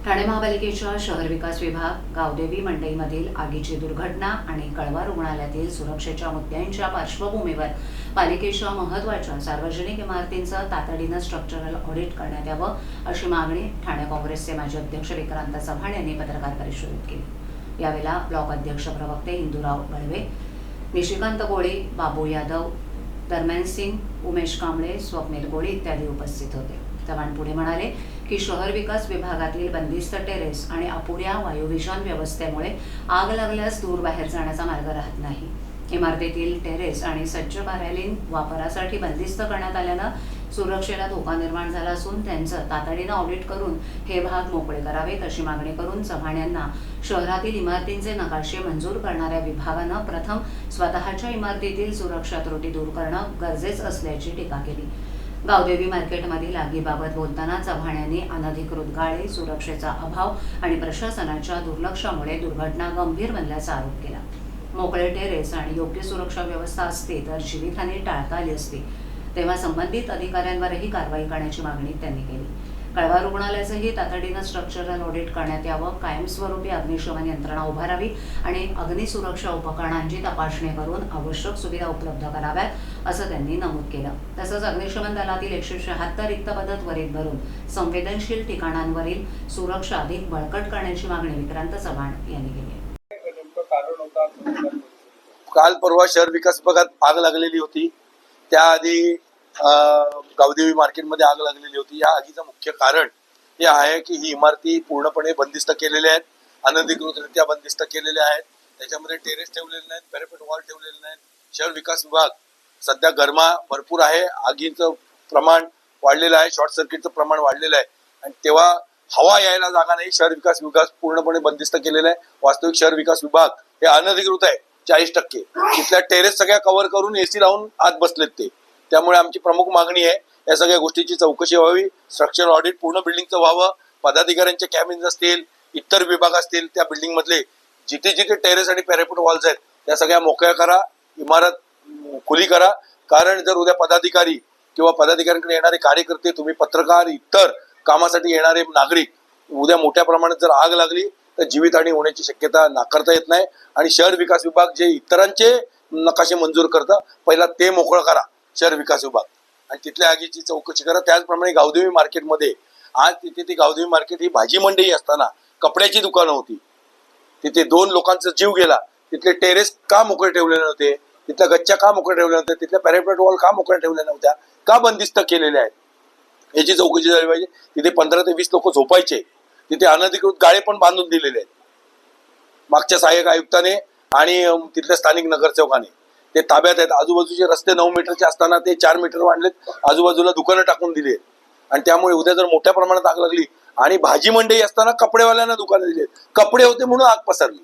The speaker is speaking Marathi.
ठाणे महापालिकेच्या शहर विकास विभाग गावदेवी मंडईमधील आगीची दुर्घटना आणि कळवा रुग्णालयातील सुरक्षेच्या मुद्द्यांच्या पार्श्वभूमीवर पालिकेच्या महत्त्वाच्या सार्वजनिक इमारतींचं तातडीनं स्ट्रक्चरल ऑडिट करण्यात यावं अशी मागणी ठाणे काँग्रेसचे माजी अध्यक्ष विक्रांत चव्हाण यांनी पत्रकार परिषदेत केली। यावेळेला ब्लॉक अध्यक्ष प्रवक्ते इंदुराव बळवे, निशिकांत गोळे, बाबू यादव, दरम्यान सिंग, उमेश कांबळे, स्वप्नील गोळे इत्यादी उपस्थित होते। चव्हाण पुढे म्हणाले की शहर विकास विभागातील बंदिस्त टेरेस आणि अपुऱ्या वायुविजन व्यवस्थेमुळे आग लागल्यास दूर बाहेर जाण्याचा मार्ग राहत नाही। इमारतीतील टेरेस आणि सज्ज कार्यालयीन वापरासाठी बंदिस्त करण्यात आल्यानं सुरक्षेला धोका निर्माण झाला असून त्यांचं तातडीनं ऑडिट करून हे भाग मोकळे करावेत अशी मागणी करून चव्हाण यांना शहरातील इमारतींचे नकाशे मंजूर करणाऱ्या विभागानं प्रथम स्वतःच्या इमारतीतील सुरक्षा त्रुटी दूर करणं गरजेचं असल्याची टीका केली। गावदेवी मार्केटमधील आगीबाबत बोलताना चव्हाण यांनी अनधिकृत गाळे, सुरक्षेचा अभाव आणि प्रशासनाच्या दुर्लक्षामुळे दुर्घटना गंभीर बनल्याचा आरोप केला। मोकळे टेरेस आणि योग्य सुरक्षा व्यवस्था असती तर जीवितहानी टाळता आली असती, तेव्हा संबंधित अधिकाऱ्यांवरही कारवाई करण्याची मागणी त्यांनी केली। कळवा रुग्णालयाचंही तातडीनं स्ट्रक्चरल ऑडिट करण्यात यावं, कायमस्वरूपी अग्निशमन यंत्रणा उभारावी आणि अग्निसुरक्षा उपकरणांची तपासणी करून आवश्यक सुविधा उपलब्ध कराव्यात असं त्यांनी नमूद केलं। तसंच अग्निशमन दलातील 176 रिक्त पदं त्वरित भरून संवेदनशील ठिकाणांवरील सुरक्षा अधिक बळकट करण्याची मागणी विक्रांत चव्हाण यांनी केली। काल परवा शहर विकास विभागात आग लागलेली होती। त्याआधी गावदेवी मार्केटमध्ये आग लागलेली होती। या आगीचं मुख्य कारण हे आहे की ही इमारती पूर्णपणे बंदिस्त केलेल्या आहेत, अनधिकृतरित्या बंदिस्त केलेल्या आहेत। त्याच्यामध्ये टेरेस ठेवलेले नाहीत, पॅरापेट वॉल ठेवलेले नाहीत। शहर विकास विभाग सध्या गरमा भरपूर आहे, आगीचं प्रमाण वाढलेलं आहे, शॉर्ट सर्किटचं प्रमाण वाढलेलं आहे आणि तेव्हा हवा यायला जागा नाही। शहर विकास विभाग पूर्णपणे बंदिस्त केलेला आहे। वास्तविक शहर विकास विभाग हे अनधिकृत आहे 40%। तिथल्या टेरेस सगळ्या कव्हर करून एसी लावून आत बसलेत ते। त्यामुळे आमची प्रमुख मागणी आहे या सगळ्या गोष्टीची चौकशी व्हावी, स्ट्रक्चरल ऑडिट पूर्ण बिल्डिंगचं व्हावं, पदाधिकाऱ्यांचे कॅबिन्स असतील, इतर विभाग असतील, त्या बिल्डिंग मधले जिथे जिथे टेरेस आणि पॅरापेट वॉल्स आहेत त्या सगळ्या मोकळ्या करा, इमारत खुली करा। कारण जर उद्या पदाधिकारी किंवा पदाधिकाऱ्यांकडे येणारे कार्यकर्ते, तुम्ही पत्रकार, इतर कामासाठी येणारे नागरिक उद्या मोठ्या प्रमाणात जर आग लागली तर जीवितहानी होण्याची शक्यता नाकारता येत नाही। आणि शहर विकास विभाग जे इतरांचे नकाशे मंजूर करतं, पहिला ते मोकळं करा शहर विकास विभाग आणि तिथल्या आगीची चौकशी करा। त्याचप्रमाणे गावदेवी मार्केटमध्ये आज तिथे ती गावदेवी मार्केट ही भाजी मंडई असताना कपड्याची दुकानं होती, तिथे 2 लोकांचा जीव गेला। तिथले टेरेस का मोकळे ठेवलेले नव्हते, तिथल्या गच्च्या का मोकळे ठेवले नव्हते, तिथल्या पॅरापेट वॉल का मोकळे ठेवल्या नव्हत्या, का बंदिस्त केलेल्या आहेत याची चौकशी झाली पाहिजे। तिथे 15 ते 20 लोक झोपायचे, तिथे अनधिकृत गाळे पण बांधून दिलेले आहेत मागच्या सहाय्यक आयुक्ताने आणि तिथल्या स्थानिक नगरसेवकाने। ते ताब्यात आहेत। आजूबाजूचे रस्ते 9 मीटरचे असताना ते 4 मीटर वाढलेत, आजूबाजूला दुकानं टाकून दिली आहेत आणि त्यामुळे उद्या जर मोठ्या प्रमाणात आग लागली आणि भाजी मंडई असताना कपडेवाल्यांना दुकानं दिली, कपडे होते म्हणून आग पसरली।